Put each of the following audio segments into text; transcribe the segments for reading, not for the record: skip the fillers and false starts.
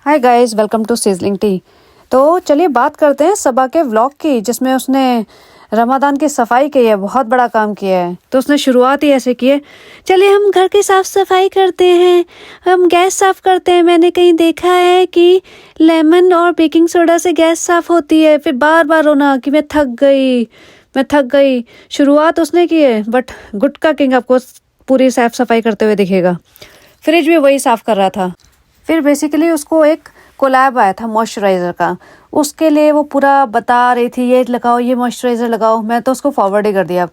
Hi guys, welcome to sizzling tea. तो चलिए बात करते हैं सबा के व्लॉग की, जिसमें उसने रमादान की सफाई की है, बहुत बड़ा काम किया है। तो उसने शुरुआत ही ऐसे की है, चलिए हम घर की साफ सफाई करते हैं, हम गैस साफ करते हैं। मैंने कहीं देखा है कि लेमन और बेकिंग सोडा से गैस साफ होती है। फिर बार बार रोना कि मैं थक गई। शुरुआत उसने की है, बट गुटका किंग आपको पूरी साफ सफाई करते हुए दिखेगा। फ्रिज भी वही साफ कर रहा था। फिर बेसिकली उसको एक कोलैब आया था मॉइस्चराइज़र का, उसके लिए वो पूरा बता रही थी ये लगाओ, ये मॉइस्चराइज़र लगाओ। मैं तो उसको फॉरवर्ड ही कर दिया।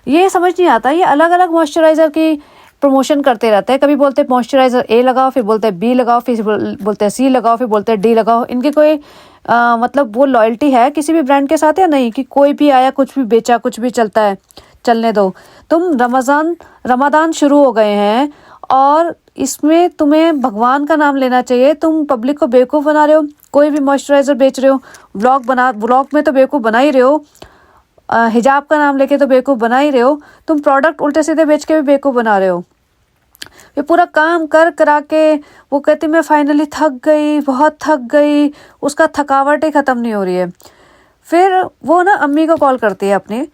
ये समझ नहीं आता, ये अलग अलग मॉइस्चराइज़र की प्रमोशन करते रहते हैं। कभी बोलते हैं मॉइस्चराइज़र ए लगाओ, फिर बोलते हैं बी लगाओ, फिर बोलते हैं सी लगाओ, फिर बोलते हैं डी लगाओ। इनकी कोई मतलब वो लॉयल्टी है किसी भी ब्रांड के साथ या नहीं, कि कोई भी आया कुछ भी बेचा, कुछ भी चलता है, चलने दो। तुम रमज़ान शुरू हो गए हैं और इसमें तुम्हें भगवान का नाम लेना चाहिए। तुम पब्लिक को बेवकूफ़ बना रहे हो। कोई भी मॉइस्चराइज़र बेच रहे हो, व्लॉग में तो बेवकूफ़ बना ही रहे हो। हिजाब का नाम लेके तो बेवकूफ़ बना ही रहे हो। तुम प्रोडक्ट उल्टे सीधे बेच के भी बेवकूफ़ बना रहे हो। ये पूरा काम कर करा के वो कहती मैं फाइनली थक गई, बहुत थक गई। उसका थकावट ही ख़त्म नहीं हो रही है। फिर वो ना अम्मी को कॉल करती है अपनी।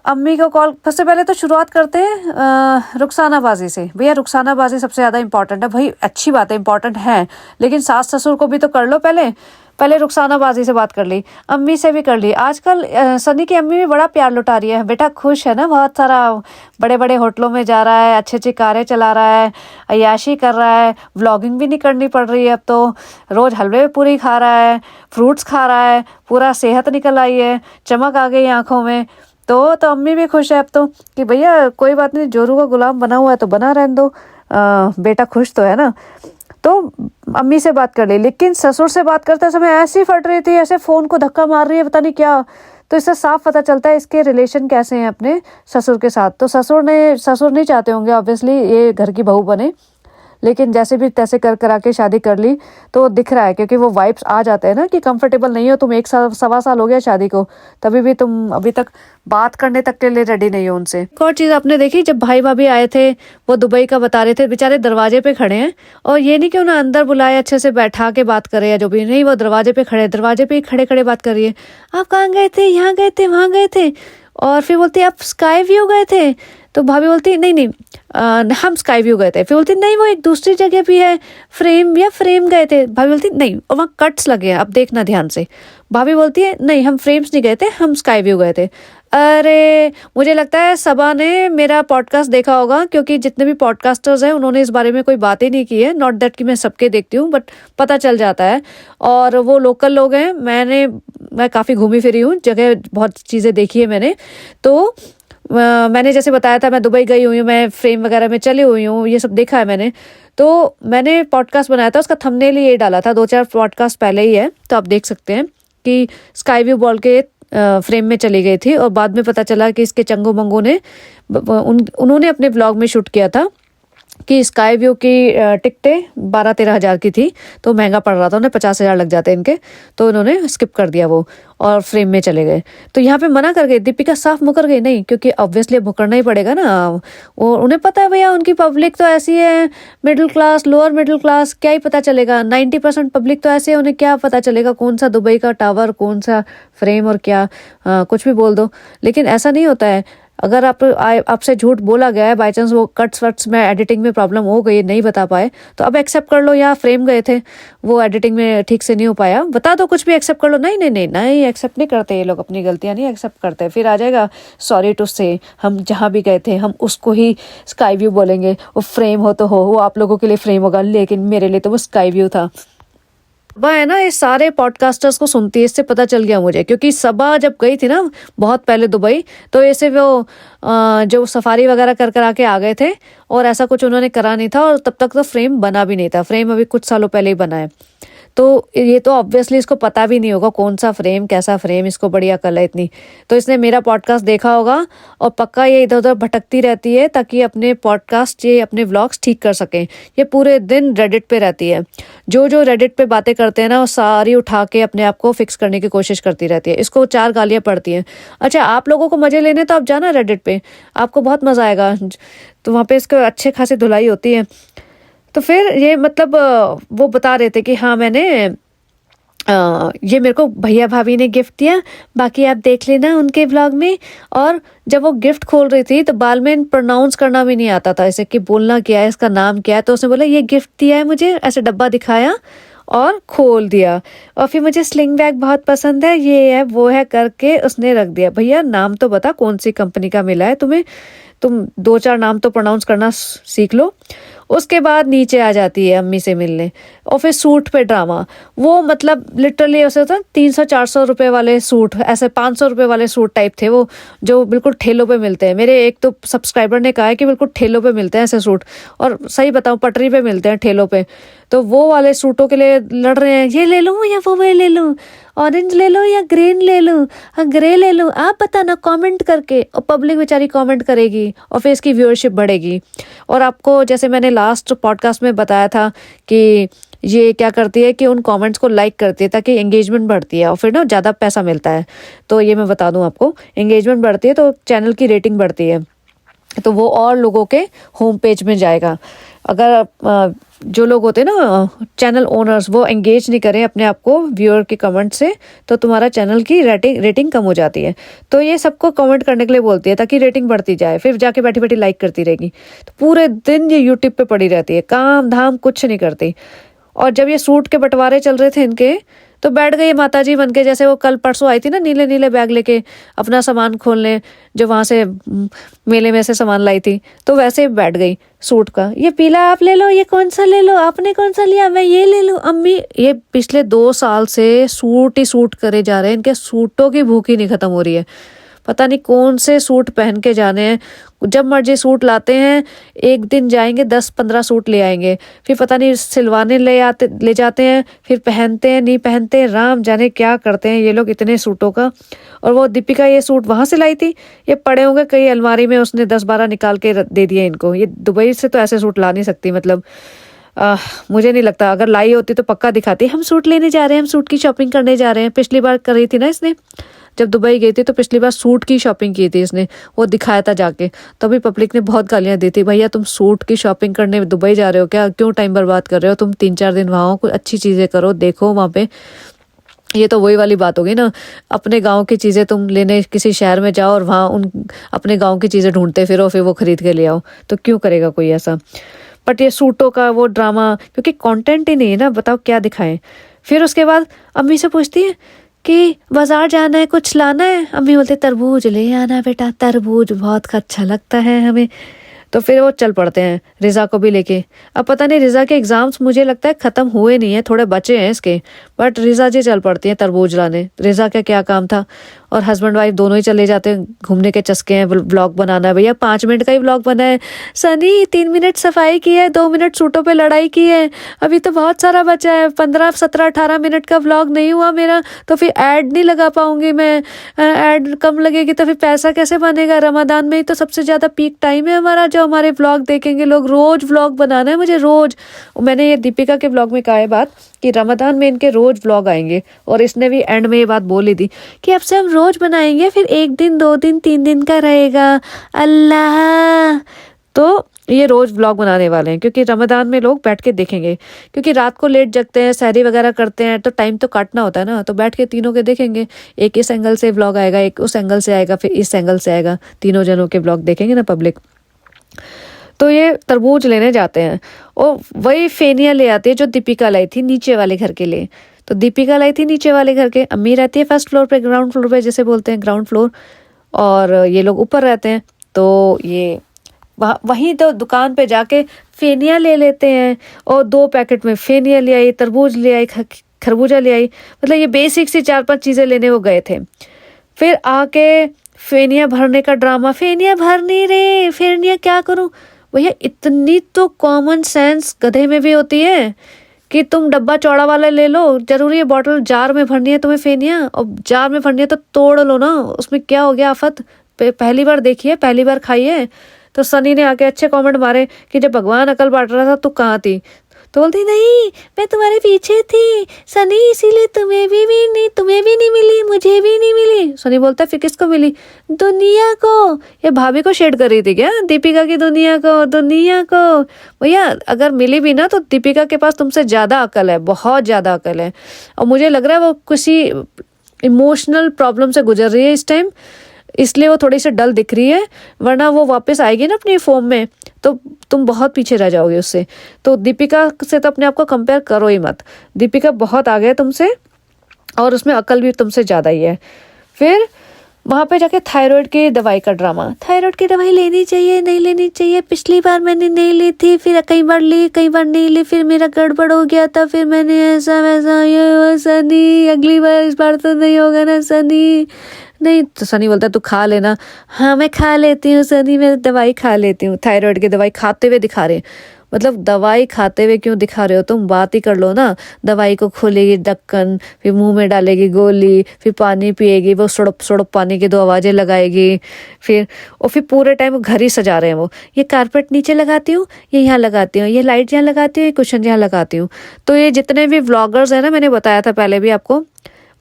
अम्मी को कॉल सबसे पहले तो शुरुआत करते हैं रुखसानाबाजी से। भैया रुखसानाबाजी सबसे ज़्यादा इंपॉर्टेंट है। भाई अच्छी बात है, इंपॉर्टेंट है, लेकिन सास ससुर को भी तो कर लो। पहले रुखसानाबाजी से बात कर ली, अम्मी से भी कर ली। आजकल सनी की अम्मी भी बड़ा प्यार लुटा रही है। बेटा खुश है ना, बहुत सारा बड़े बड़े होटलों में जा रहा है, अच्छी अच्छी कारें चला रहा है, अय्याशी कर रहा है, व्लॉगिंग भी नहीं करनी पड़ रही है। अब तो रोज़ हलवे पूरी खा रहा है, फ्रूट्स खा रहा है, पूरा सेहत निकल आई है, चमक आ गई आँखों में। तो अम्मी भी खुश है अब तो, कि भैया कोई बात नहीं, जोरू का गुलाम बना हुआ है तो बना रहने दो, बेटा खुश तो है ना। तो अम्मी से बात कर ली, लेकिन ससुर से बात करते समय ऐसी फट रही थी, ऐसे फ़ोन को धक्का मार रही है, पता नहीं क्या। तो इससे साफ पता चलता है इसके रिलेशन कैसे हैं अपने ससुर के साथ। तो ससुर नहीं चाहते होंगे ऑब्वियसली ये घर की बहू बने, लेकिन जैसे भी तैसे कर करा के शादी कर ली। तो दिख रहा है, क्योंकि वो वाइब्स आ जाते हैं ना कि कंफर्टेबल नहीं हो तुम। एक साल सवा साल हो गया शादी को, तभी भी तुम अभी तक बात करने तक के लिए रेडी नहीं हो उनसे। एक और चीज़ आपने देखी, जब भाई भाभी आए थे, वो दुबई का बता रहे थे, बेचारे दरवाजे पे खड़े हैं। और ये नहीं कि उन्हें अंदर बुलाए, अच्छे से बैठा के बात करे या जो भी नहीं, वो दरवाजे पे खड़े, दरवाजे पे ही खड़े खड़े बात कर रही है। आप कहाँ गए थे, यहाँ गए थे, वहाँ गए थे। और फिर बोलती आप स्काई व्यू गए थे। तो भाभी बोलती नहीं, हम स्काई व्यू गए थे। फिर बोलती नहीं, वो एक दूसरी जगह भी है, फ्रेम गए थे। भाभी बोलती नहीं, और वहाँ कट्स लगे हैं, अब देखना ध्यान से। भाभी बोलती है नहीं, हम फ्रेम्स नहीं गए थे, हम स्काई व्यू गए थे। अरे मुझे लगता है सबा ने मेरा पॉडकास्ट देखा होगा, क्योंकि जितने भी पॉडकास्टर्स हैं उन्होंने इस बारे में कोई बात ही नहीं की है। नॉट दैट कि मैं सबके देखती हूँ, बट पता चल जाता है। और वो लोकल लोग हैं, मैं काफ़ी घूमी फिरी हूँ, जगह बहुत चीज़ें देखी है मैंने। तो मैंने जैसे बताया था, मैं दुबई गई हुई हूँ, मैं फ्रेम वगैरह में चली हुई हूँ, ये सब देखा है मैंने। तो मैंने पॉडकास्ट बनाया था, उसका थंबनेल ये डाला था 2-4 पॉडकास्ट पहले ही है, तो आप देख सकते हैं कि स्काई व्यू बोल के फ्रेम में चली गई थी। और बाद में पता चला कि इसके चंगू मंगू ने उन्होंने अपने ब्लॉग में शूट किया था कि स्काई व्यू की टिकटें 12-13 हज़ार की थी, तो महंगा पड़ रहा था, उन्हें 50 हज़ार लग जाते इनके। तो उन्होंने स्किप कर दिया वो, और फ्रेम में चले गए। तो यहाँ पे मना कर गई दीपिका, साफ मुकर गई। नहीं, क्योंकि ऑब्वियसली मुकरना ही पड़ेगा ना। और उन्हें पता है भैया उनकी पब्लिक तो ऐसी है, middle class, lower middle class, क्या ही पता चलेगा। 90% पब्लिक तो ऐसे है, उन्हें क्या पता चलेगा कौन सा दुबई का टावर, कौन सा फ्रेम, और क्या कुछ भी बोल दो। लेकिन ऐसा नहीं होता है। अगर आपसे झूठ बोला गया है, बाई चांस वो कट्स वट्स में एडिटिंग में प्रॉब्लम हो गई, नहीं बता पाए, तो अब एक्सेप्ट कर लो। या फ्रेम गए थे, वो एडिटिंग में ठीक से नहीं हो पाया, बता दो, कुछ भी एक्सेप्ट कर लो। नहीं एक्सेप्ट नहीं करते ये लोग, अपनी गलतियां नहीं एक्सेप्ट करते। फिर आ जाएगा सॉरी टू से, हम जहाँ भी गए थे हम उसको ही स्काई व्यू बोलेंगे। वो फ्रेम हो तो हो, वो आप लोगों के लिए फ्रेम होगा, लेकिन मेरे लिए तो वो स्काई व्यू था। सबा है ना, इस सारे पॉडकास्टर्स को सुनती है, इससे पता चल गया मुझे। क्योंकि सबा जब गई थी ना बहुत पहले दुबई, तो ऐसे वो जो सफारी वगैरह कर आके आ गए थे, और ऐसा कुछ उन्होंने करा नहीं था। और तब तक तो फ्रेम बना भी नहीं था, फ्रेम अभी कुछ सालों पहले ही बना है। तो ये तो ऑब्वियसली इसको पता भी नहीं होगा कौन सा फ्रेम, कैसा फ्रेम, इसको बड़ी अकल है इतनी। तो इसने मेरा पॉडकास्ट देखा होगा, और पक्का ये इधर उधर भटकती रहती है ताकि अपने पॉडकास्ट, ये अपने व्लॉग्स ठीक कर सकें। ये पूरे दिन रेडिट पे रहती है, जो रेडिट पे बातें करते हैं ना, वो सारी उठा के अपने आप को फिक्स करने की कोशिश करती रहती है। इसको 4 गालियाँ पड़ती हैं। अच्छा, आप लोगों को मजे लेने तो आप जाना रेडिट पे, आपको बहुत मजा आएगा। तो वहाँ पे इसको अच्छे खासी धुलाई होती है। तो फिर ये मतलब वो बता रहे थे कि हाँ मैंने ये मेरे को भैया भाभी ने गिफ्ट दिया, बाकी आप देख लेना उनके व्लॉग में। और जब वो गिफ्ट खोल रही थी तो बालमेन प्रोनाउंस करना भी नहीं आता था, ऐसे कि बोलना क्या है, इसका नाम क्या है। तो उसने बोला ये गिफ्ट दिया है मुझे, ऐसे डब्बा दिखाया और खोल दिया। और फिर मुझे स्लिंग बैग बहुत पसंद है, ये है वो है करके उसने रख दिया। भैया नाम तो बता कौन सी कंपनी का मिला है तुम्हें, तुम 2-4 नाम तो प्रोनाउंस करना सीख लो। उसके बाद नीचे आ जाती है अम्मी से मिलने। और फिर सूट पे ड्रामा, वो मतलब लिटरली ऐसे होता है 300-400 रुपए वाले सूट, ऐसे 500 रुपए वाले सूट टाइप थे वो, जो बिल्कुल ठेलों पे मिलते हैं। मेरे एक तो सब्सक्राइबर ने कहा है कि बिल्कुल ठेलों पे मिलते हैं ऐसे सूट, और सही बताऊं पटरी पे मिलते हैं ठेलों पे। तो वो वाले सूटों के लिए लड़ रहे हैं, ये ले लूं या वो ले लूं, ऑरेंज ले लो या ग्रीन ले लूं, हाँ ग्रे ले लूं, आप बताना कमेंट करके। और पब्लिक बेचारी कमेंट करेगी और फिर इसकी व्यूअरशिप बढ़ेगी। और आपको जैसे मैंने लास्ट पॉडकास्ट में बताया था कि ये क्या करती है कि उन कमेंट्स को लाइक करती है ताकि एंगेजमेंट बढ़ती है और फिर ना ज़्यादा पैसा मिलता है। तो ये मैं बता दूं आपको, एंगेजमेंट बढ़ती है तो चैनल की रेटिंग बढ़ती है, तो वो और लोगों के होम पेज में जाएगा। अगर जो लोग होते हैं ना चैनल ओनर्स, वो एंगेज नहीं करें अपने आप को व्यूअर के कमेंट से, तो तुम्हारा चैनल की रेटिंग कम हो जाती है। तो ये सबको कमेंट करने के लिए बोलती है ताकि रेटिंग बढ़ती जाए, फिर जाके बैठी बैठी लाइक करती रहेगी। तो पूरे दिन ये यूट्यूब पे पड़ी रहती है, काम धाम कुछ नहीं करती। और जब ये सूट के बंटवारे चल रहे थे इनके, तो बैठ गई माताजी बन के, जैसे वो कल परसों आई थी ना नीले नीले बैग लेके अपना सामान खोलने, जो वहां से मेले में से सामान लाई थी, तो वैसे ही बैठ गई सूट का। ये पीला आप ले लो, ये कौन सा ले लो, आपने कौन सा लिया, मैं ये ले लूं। अम्मी ये पिछले 2 साल से सूट ही सूट करे जा रहे हैं, इनके सूटों की भूख ही नहीं खत्म हो रही है। पता नहीं कौन से सूट पहन के जाने हैं, जब मर्जी सूट लाते हैं, एक दिन जाएंगे 10-15 सूट ले आएंगे, फिर पता नहीं सिलवाने ले जाते हैं, फिर पहनते हैं नहीं पहनते, राम जाने क्या करते हैं ये लोग इतने सूटों का। और वो दीपिका ये सूट वहां से लाई थी, ये पड़े होंगे कई अलमारी में, उसने 10-12 निकाल के दे दिए इनको। ये दुबई से तो ऐसे सूट ला नहीं सकती, मतलब मुझे नहीं लगता, अगर लाई होती तो पक्का दिखाती हम सूट लेने जा रहे हैं, हम सूट की शॉपिंग करने जा रहे हैं। पिछली बार कर रही थी ना इसने, जब दुबई गई थी तो पिछली बार सूट की शॉपिंग की थी इसने, वो दिखाया था जाके। तभी पब्लिक ने बहुत गालियां दी थी, भैया तुम सूट की शॉपिंग करने दुबई जा रहे हो क्या, क्यों टाइम बर्बाद कर रहे हो, तुम 3-4 दिन वहाँ हो, कुछ अच्छी चीजें करो, देखो वहाँ पे। ये तो वही वाली बात होगी ना, अपने गांव की चीजें तुम लेने किसी शहर में जाओ और वहाँ उन अपने गांव की चीजें ढूंढते फिरो, फिर वो खरीद के ले आओ, तो क्यों करेगा कोई ऐसा। बट ये सूटों का वो ड्रामा, क्योंकि कंटेंट ही नहीं है ना, बताओ क्या दिखाएं। फिर उसके बाद अम्मी से पूछती है कि बाजार जाना है, कुछ लाना है। अम्मी बोलते तरबूज ले आना बेटा, तरबूज बहुत अच्छा लगता है हमें। तो फिर वो चल पड़ते हैं रिजा को भी लेके। अब पता नहीं रिजा के एग्जाम्स मुझे लगता है खत्म हुए नहीं है, थोड़े बचे हैं इसके, बट रिजा जी चल पड़ती है तरबूज लाने। रिजा का क्या काम था, और हस्बैंड वाइफ दोनों ही चले जाते हैं, घूमने के चस्के हैं, व्लॉग बनाना है। भैया 5 मिनट का ही व्लॉग बना है, सनी 3 मिनट सफाई की है, 2 मिनट सूटों पे लड़ाई की है, अभी तो बहुत सारा बचा है, 15-17-18 मिनट का व्लॉग नहीं हुआ मेरा, तो फिर ऐड नहीं लगा पाऊंगी मैं, ऐड कम लगेगी तो फिर पैसा कैसे बनेगा। रमजान में ही तो सबसे ज्यादा पीक टाइम है हमारा, जो हमारे व्लॉग देखेंगे लोग। रोज व्लॉग बनाना है मुझे, रोज। मैंने ये दीपिका के व्लॉग में कहा है बात कि रमजान में इनके रोज व्लॉग आएंगे, और इसने भी एंड में ये बात बोली थी कि अब से हम रोज बनाएंगे, फिर 1 दिन 2 दिन 3 दिन का रहेगा अल्लाह। तो ये रोज व्लॉग बनाने वाले हैं, क्योंकि रमजान में लोग बैठ के देखेंगे, क्योंकि रात को लेट जगते हैं, सहरी वगैरह करते हैं, तो टाइम तो काटना होता है ना, तो बैठ के तीनों के देखेंगे। एक इस एंगल से व्लॉग आएगा, एक उस एंगल से आएगा, फिर इस एंगल से आएगा, तीनों जनों के व्लॉग देखेंगे ना पब्लिक। तो ये तरबूज लेने जाते हैं, और वही फेनिया ले आती है जो दीपिका लाई थी नीचे वाले घर के लिए। तो दीपिका लाई थी नीचे वाले घर के, अम्मी रहती है फर्स्ट फ्लोर पे, ग्राउंड फ्लोर पे जैसे बोलते हैं, ग्राउंड फ्लोर, और ये लोग ऊपर रहते हैं। तो ये वहीं तो दुकान पे जाके फेनिया ले लेते हैं, और 2 पैकेट में फेनिया ले आई, तरबूज ले आई, खरबूजा ले आई, मतलब ये बेसिक सी 4-5 चीजें लेने वो गए थे। फिर आके फेनिया भरने का ड्रामा, फेनिया भरनी रे, फेनिया क्या करूं। भैया इतनी तो कॉमन सेंस गधे में भी होती है कि तुम डब्बा चौड़ा वाला ले लो, जरूरी है बॉटल जार में भरनी है तुम्हें फेनिया, और जार में भरनी है तो तोड़ लो ना, उसमें क्या हो गया आफत। पहली बार देखिए, पहली बार खाइए। तो सनी ने आके अच्छे कमेंट मारे कि जब भगवान अकल बांट रहा था तो कहाँ थी। तो बोलती नहीं मैं तुम्हारे पीछे थी सनी, इसीलिए तुम्हें भी नहीं मिली, मुझे भी नहीं मिली। सनी बोलता फिर किसको मिली? दुनिया को। ये भाभी को शेड कर रही थी क्या? दीपिका की दुनिया को। भैया अगर मिली भी ना तो दीपिका के पास तुमसे ज्यादा अकल है, बहुत ज्यादा अकल है। और मुझे लग रहा है वो किसी इमोशनल प्रॉब्लम से गुजर रही है इस टाइम, इसलिए वो थोड़ी सी डल दिख रही है। वरना वो वापस आएगी ना अपनी फॉर्म में तो तुम बहुत पीछे रह जाओगे उससे। तो दीपिका से तो अपने आप को कंपेयर करो ही मत। दीपिका बहुत आगे है तुमसे और उसमें अकल भी तुमसे ज़्यादा ही है। फिर वहाँ पे जाके थायराइड की दवाई का ड्रामा। थायराइड की दवाई लेनी चाहिए नहीं लेनी चाहिए, पिछली बार मैंने नहीं ली थी, फिर कई बार ली कई बार नहीं ली, फिर मेरा गड़बड़ हो गया था, फिर मैंने ऐसा वैसा, ये सनी अगली बार इस बार तो नहीं होगा ना सनी। नहीं तो सनी बोलता तू खा लेना। हाँ मैं खा लेती हूँ सनी, मैं दवाई खा लेती हूँ। थायराइड की दवाई खाते हुए दिखा रहे, मतलब दवाई खाते हुए क्यों दिखा रहे हो? तुम बात ही कर लो ना। दवाई को खोलेगी ढक्कन, फिर मुंह में डालेगी गोली, फिर पानी पिएगी, वो सड़प सड़प पानी की 2 आवाजें लगाएगी, फिर पूरे टाइम घर ही सजा रहे हैं वो। ये कारपेट नीचे लगाती हूँ, ये यहाँ लगाती हूँ, ये लाइट यहाँ लगाती हूँ, ये कुशन यहाँ लगाती हूँ। तो ये जितने भी व्लॉगर्स हैं ना, मैंने बताया था पहले भी आपको,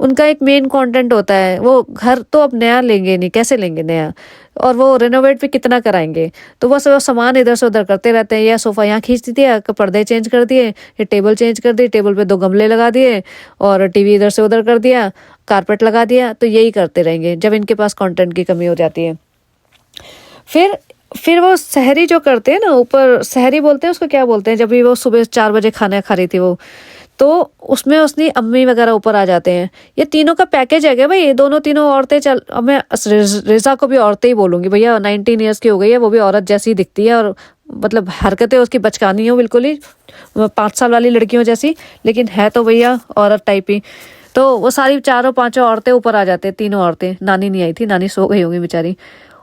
उनका एक मेन कंटेंट होता है वो घर तो अब नया लेंगे नहीं, कैसे लेंगे नया, और वो रेनोवेट भी कितना कराएंगे। तो बस वो सामान इधर से उधर करते रहते हैं। या सोफा यहाँ खींच दिया, पर्दे चेंज कर दिए, ये टेबल चेंज कर दी, टेबल पे 2 गमले लगा दिए, और टीवी इधर से उधर कर दिया, कारपेट लगा दिया। तो यही करते रहेंगे जब इनके पास कंटेंट की कमी हो जाती है। फिर वो सहरी जो करते हैं ना, ऊपर सहरी बोलते हैं उसको, क्या बोलते हैं, जब भी वो सुबह 4 बजे खाना खा रही थी वो, तो उसमें उसने अम्मी वगैरह ऊपर आ जाते हैं। ये तीनों का पैकेज है क्या भाई? ये दोनों तीनों औरतें चल, अब मैं रिजा को भी औरतें ही बोलूंगी भैया, 19 ईयर्स की हो गई है, वो भी औरत जैसी दिखती है, और मतलब हरकतें उसकी बचकानी हो बिल्कुल ही 5 साल वाली लड़कियों जैसी, लेकिन है तो भैया औरत टाइप ही। तो वो सारी 4-5 औरतें ऊपर आ जाते हैं, तीनों औरतें। नानी नहीं आई थी, नानी सो गई होंगी बेचारी।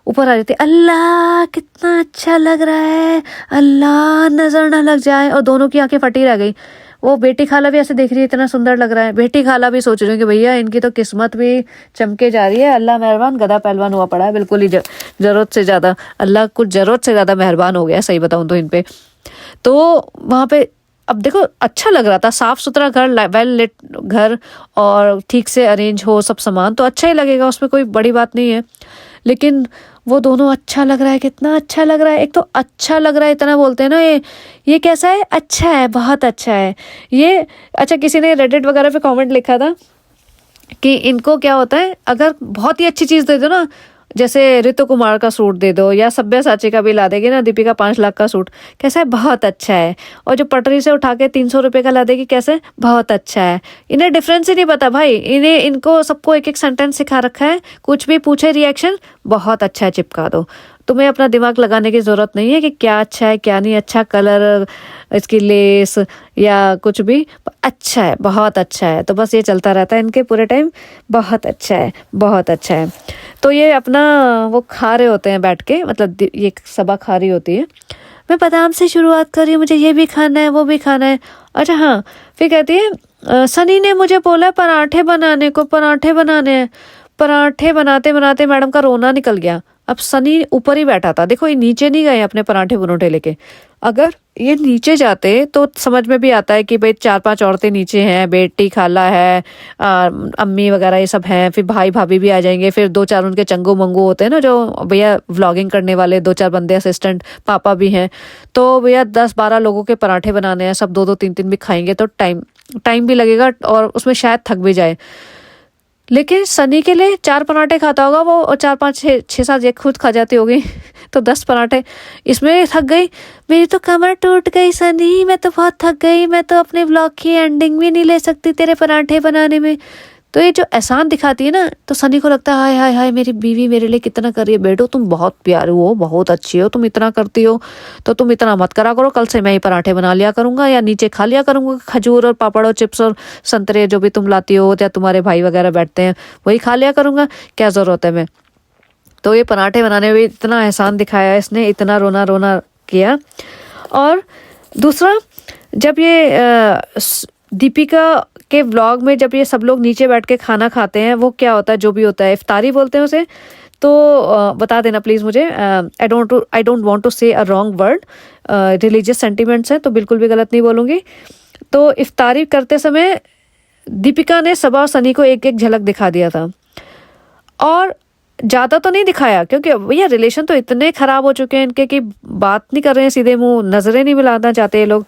ऊपर आ जाती, अल्लाह कितना अच्छा लग रहा है, अल्लाह नजर ना लग जाए। और दोनों की आंखें फटी रह गई। वो बेटी खाला भी ऐसे देख रही है, इतना सुंदर लग रहा है। बेटी खाला भी सोच रही है कि भैया इनकी तो किस्मत भी चमके जा रही है, अल्लाह मेहरबान, गधा पहलवान हुआ पड़ा है बिल्कुल ही जरूरत से ज्यादा। अल्लाह कुछ जरूरत से ज्यादा मेहरबान हो गया, सही बताऊं तो इन पे। तो वहां पे अब देखो अच्छा लग रहा था, साफ सुथरा घर, वेल लिट घर, और ठीक से अरेंज हो सब सामान, तो अच्छा ही लगेगा, उसमें कोई बड़ी बात नहीं है। लेकिन वो दोनों अच्छा लग रहा है, कितना अच्छा लग रहा है। एक तो अच्छा लग रहा है इतना बोलते हैं ना, ये कैसा है? अच्छा है, बहुत अच्छा है ये। अच्छा, किसी ने रेडिट वगैरह पे कमेंट लिखा था कि इनको क्या होता है, अगर बहुत ही अच्छी चीज दे दो ना, जैसे ऋतु कुमार का सूट दे दो, या सब्यसाची का भी ला देगी ना दीपिका 5 लाख का सूट, कैसा है? बहुत अच्छा है। और जो पटरी से उठा के 300 रुपए का ला देगी, कैसे? बहुत अच्छा है। इन्हें डिफरेंस ही नहीं पता भाई, इनको सबको एक एक सेंटेंस सिखा रखा है, कुछ भी पूछे रिएक्शन बहुत अच्छा है चिपका दो। तुम्हें अपना दिमाग लगाने की जरूरत नहीं है कि क्या अच्छा है क्या नहीं अच्छा, कलर, इसकी लेस या कुछ भी, अच्छा है, बहुत अच्छा है। तो बस ये चलता रहता है इनके पूरे टाइम, बहुत अच्छा है, बहुत अच्छा है। तो ये अपना वो खा रहे होते हैं बैठ के, मतलब ये सबा खा रही होती है, मैं बादाम से शुरुआत कर रही हूँ, मुझे ये भी खाना है वो भी खाना है। अच्छा हाँ, फिर कहती है सनी ने मुझे बोला पराठे बनाने को, पराठे बनाने हैं। पराठे बनाते बनाते मैडम का रोना निकल गया। अब सनी ऊपर ही बैठा था, देखो ये नीचे नहीं गए अपने पराठे परोठे लेके। अगर ये नीचे जाते तो समझ में भी आता है कि भाई 4-5 औरतें नीचे हैं, बेटी खाला है, अम्मी वगैरह ये सब हैं, फिर भाई भाभी भी आ जाएंगे, फिर 2-4 उनके चंगू मंगू होते हैं ना, जो भैया व्लॉगिंग करने वाले 2-4 बंदे, असिस्टेंट, पापा भी हैं। तो भैया 10-12 लोगों के पराठे बनाने हैं, सब 2-2 3-3 भी खाएंगे, तो टाइम भी लगेगा, और उसमें शायद थक भी जाए। लेकिन सनी के लिए 4 पराठे खाता होगा वो, और 4-5-6-7 एक खुद खा जाती होगी तो 10 पराठे, इसमें थक गई। मेरी तो कमर टूट गई सनी, मैं तो बहुत थक गई, मैं तो अपने व्लॉग की एंडिंग भी नहीं ले सकती तेरे पराठे बनाने में। तो ये जो एहसान दिखाती है ना, तो सनी को लगता है हाय हाय हाय, मेरी बीवी मेरे लिए कितना कर रही है। बेटो तुम बहुत प्यारे हो, बहुत अच्छी हो, तुम इतना करती हो, तो तुम इतना मत करा करो, कल से मैं ही पराठे बना लिया करूंगा, या नीचे खा लिया करूंगा खजूर और पापड़ और चिप्स और संतरे जो भी तुम लाती हो, या तुम्हारे भाई वगैरह बैठते हैं वही खा लिया करूंगा, क्या जरूरत है मैं। तो ये पराठे बनाने में इतना एहसान दिखाया इसने, इतना रोना रोना किया। और दूसरा, जब ये दीपिका के व्लॉग में जब ये सब लोग नीचे बैठ के खाना खाते हैं, वो क्या होता है, जो भी होता है, इफ्तारी बोलते हैं उसे। तो बता देना प्लीज़ मुझे। आई डोंट वांट टू से a wrong word. Religious sentiments हैं तो बिल्कुल भी गलत नहीं बोलूँगी। तो इफ्तारी करते समय दीपिका ने सबा और सनी को एक एक झलक दिखा दिया था, और ज़्यादा तो नहीं दिखाया क्योंकि भैया रिलेशन तो इतने ख़राब हो चुके हैं इनके कि बात नहीं कर रहे हैं सीधे मुंह, नज़रें नहीं मिलाना चाहते ये लोग।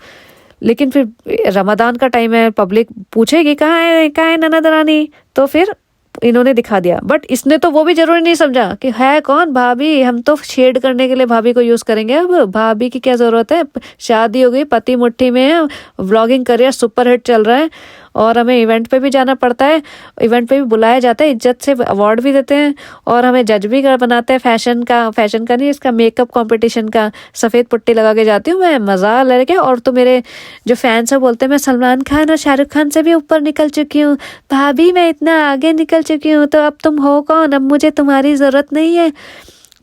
लेकिन फिर रमज़ान का टाइम है, पब्लिक पूछेगी कहाँ है ननद रानी, तो फिर इन्होंने दिखा दिया। बट इसने तो वो भी जरूरी नहीं समझा कि है कौन भाभी, हम तो शेड करने के लिए भाभी को यूज़ करेंगे। अब भाभी की क्या ज़रूरत है, शादी हो गई, पति मुट्ठी में है, व्लॉगिंग करियर सुपर हिट चल रहा है, और हमें इवेंट पे भी जाना पड़ता है, इवेंट पे भी बुलाया जाता है, इज्जत से अवार्ड भी देते हैं, और हमें जज भी बनाते हैं फैशन का नहीं, इसका मेकअप कंपटीशन का। सफ़ेद पट्टी लगा के जाती हूँ मैं, मज़ा लड़के। और तो मेरे जो फैंस हैं बोलते हैं मैं सलमान खान और शाहरुख खान से भी ऊपर निकल चुकी हूँ, भाभी मैं इतना आगे निकल चुकी हूँ, तो अब तुम हो कौन, अब मुझे तुम्हारी ज़रूरत नहीं है।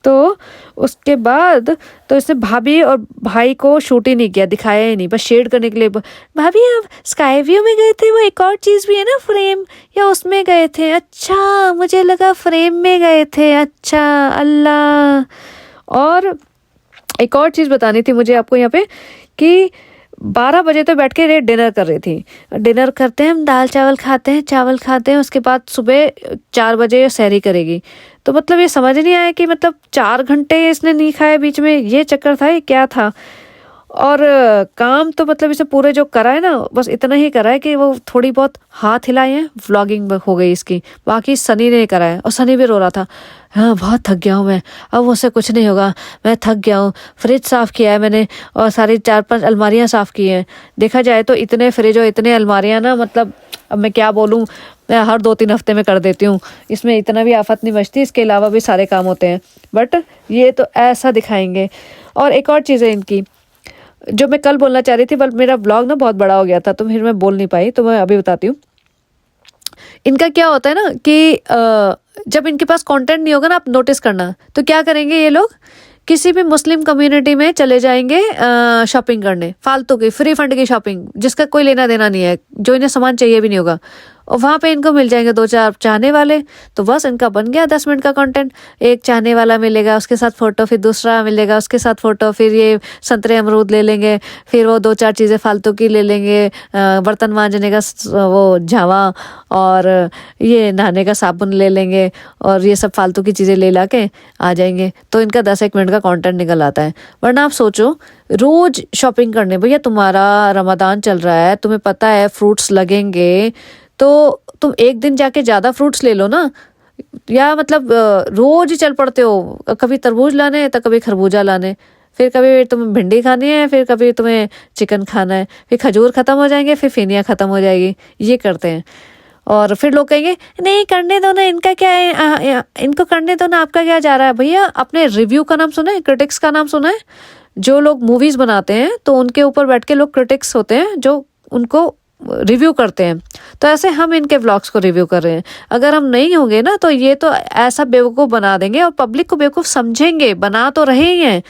तो उसके बाद तो इसने भाभी और भाई को शूट ही नहीं किया, दिखाया ही नहीं, बस शेड करने के लिए। भाभी आप स्काई व्यू में गए थे, वो एक और चीज़ भी है ना फ्रेम, या उसमें गए थे? अच्छा मुझे लगा फ्रेम में गए थे, अच्छा अल्लाह। और एक और चीज़ बतानी थी मुझे आपको यहाँ पे कि 12 बजे तो बैठ के डिनर कर रही थी। डिनर करते हैं हम, दाल चावल खाते हैं, उसके बाद सुबह 4 बजे सहरी करेगी। तो मतलब ये समझ नहीं आया कि मतलब 4 घंटे इसने नहीं खाया बीच में, ये चक्कर था, ये क्या था। और काम तो मतलब इसे पूरे जो करा है ना, बस इतना ही करा है कि वो थोड़ी बहुत हाथ हिलाए हैं, व्लॉगिंग हो गई इसकी, बाकी सनी ने करा है। और सनी भी रो रहा था, हाँ बहुत थक गया हूँ मैं, अब मुझसे कुछ नहीं होगा, मैं थक गया हूँ। फ्रिज साफ़ किया है मैंने, और सारी 4-5 अलमारियाँ साफ़ की हैं। देखा जाए तो इतने फ्रिज और इतने अलमारियाँ ना, मतलब अब मैं क्या बोलूँ, मैं हर 2-3 हफ्ते में कर देती हूँ, इसमें इतना भी आफत नहीं बचती, इसके अलावा भी सारे काम होते हैं। बट ये तो ऐसा दिखाएंगे। और एक और चीज़ है इनकी, जो मैं कल बोलना चाह रही थी, बट मेरा ब्लॉग ना बहुत बड़ा हो गया था तो फिर मैं बोल नहीं पाई, तो मैं अभी बताती हूँ। इनका क्या होता है ना कि जब इनके पास कंटेंट नहीं होगा ना, आप नोटिस करना, तो क्या करेंगे ये लोग, किसी भी मुस्लिम कम्युनिटी में चले जाएंगे शॉपिंग करने, फालतू की फ्री फंड की शॉपिंग, जिसका कोई लेना देना नहीं है, जो इन्हें सामान चाहिए भी नहीं होगा, और वहाँ पे इनको मिल जाएंगे 2-4 चाहने वाले। तो बस इनका बन गया 10 मिनट का कंटेंट। एक चाहने वाला मिलेगा, उसके साथ फ़ोटो, फिर दूसरा मिलेगा, उसके साथ फ़ोटो, फिर ये संतरे अमरूद ले लेंगे, फिर वो 2-4 चीज़ें फालतू की ले लेंगे, बर्तन मांजने का वो झावा, और ये नहाने का साबुन ले लेंगे, और ये सब फालतू की चीज़ें ले ला के आ जाएंगे। तो इनका 10-1 मिनट का कंटेंट निकल आता है। वरना आप सोचो, रोज़ शॉपिंग करने, भैया तुम्हारा रमज़ान चल रहा है, तुम्हें पता है फ्रूट्स लगेंगे, तो तुम एक दिन जाके ज़्यादा फ्रूट्स ले लो ना, या मतलब रोज ही चल पड़ते हो, कभी तरबूज लाने तो कभी खरबूजा लाने, फिर कभी तुम्हें भिंडी खानी है, फिर कभी तुम्हें चिकन खाना है, फिर खजूर ख़त्म हो जाएंगे, फिर फेनिया ख़त्म हो जाएगी, ये करते हैं। और फिर लोग कहेंगे नहीं करने दो ना, इनका क्या है, इनको करने दो ना, आपका क्या जा रहा है। भैया अपने रिव्यू का नाम सुना है, क्रिटिक्स का नाम सुना है? जो लोग मूवीज़ बनाते हैं तो उनके ऊपर बैठ के लोग क्रिटिक्स होते हैं जो उनको रिव्यू करते हैं। तो ऐसे हम इनके व्लॉग्स को रिव्यू कर रहे हैं। अगर हम नहीं होंगे ना तो ये तो ऐसा बेवकूफ़ बना देंगे, और पब्लिक को बेवकूफ़ समझेंगे, बना तो रहे ही हैं।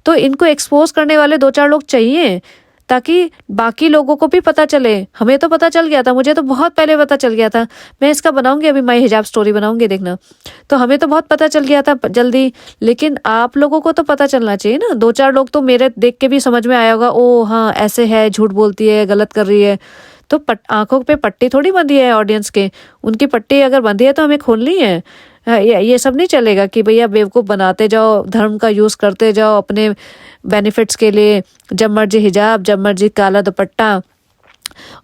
तो इनको एक्सपोज करने वाले 2-4 लोग चाहिए, ताकि बाकी लोगों को भी पता चले। हमें तो पता चल गया था, मुझे तो बहुत पहले पता चल गया था। मैं इसका बनाऊंगी, अभी माय हिजाब स्टोरी बनाऊंगी, देखना। तो हमें तो बहुत पता चल गया था जल्दी, लेकिन आप लोगों को तो पता चलना चाहिए ना। 2-4 लोग तो मेरे देख के भी समझ में आया होगा, ओ हाँ ऐसे है, झूठ बोलती है, गलत कर रही है। तो आंखों पे पट्टी थोड़ी बंधी है ऑडियंस के, उनकी पट्टी अगर बंधी है तो हमें खोलनी है। ये सब नहीं चलेगा कि भैया बेवकूफ़ बनाते जाओ, धर्म का यूज़ करते जाओ अपने बेनिफिट्स के लिए, जब मर्जी हिजाब, जब मर्जी काला दुपट्टा,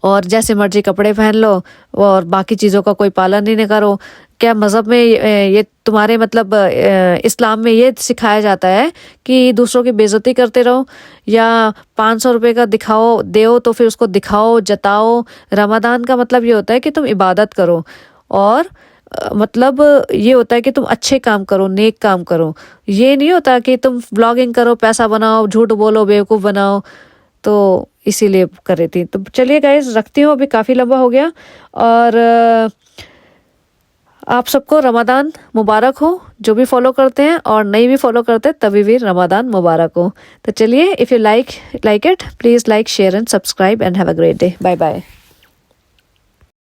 और जैसे मर्जी कपड़े पहन लो, और बाकी चीज़ों का कोई पालन ही नहीं करो। क्या मज़हब में ये तुम्हारे मतलब इस्लाम में ये सिखाया जाता है कि दूसरों की बेइज्जती करते रहो, या 500 रुपये का दिखाओ देओ तो फिर उसको दिखाओ, जताओ। रमज़ान का मतलब ये होता है कि तुम इबादत करो, और मतलब ये होता है कि तुम अच्छे काम करो, नेक काम करो। ये नहीं होता कि तुम ब्लॉगिंग करो, पैसा बनाओ, झूठ बोलो, बेवकूफ़ बनाओ। तो इसीलिए कर रही थी। तो चलिए गाइस, रखती हूँ, अभी काफ़ी लंबा हो गया। और आप सबको रमज़ान मुबारक हो, जो भी फॉलो करते हैं, और नहीं भी फॉलो करते तभी भी रमज़ान मुबारक हो। तो चलिए, if you like it, please like, share and subscribe, and have a great day. Bye bye.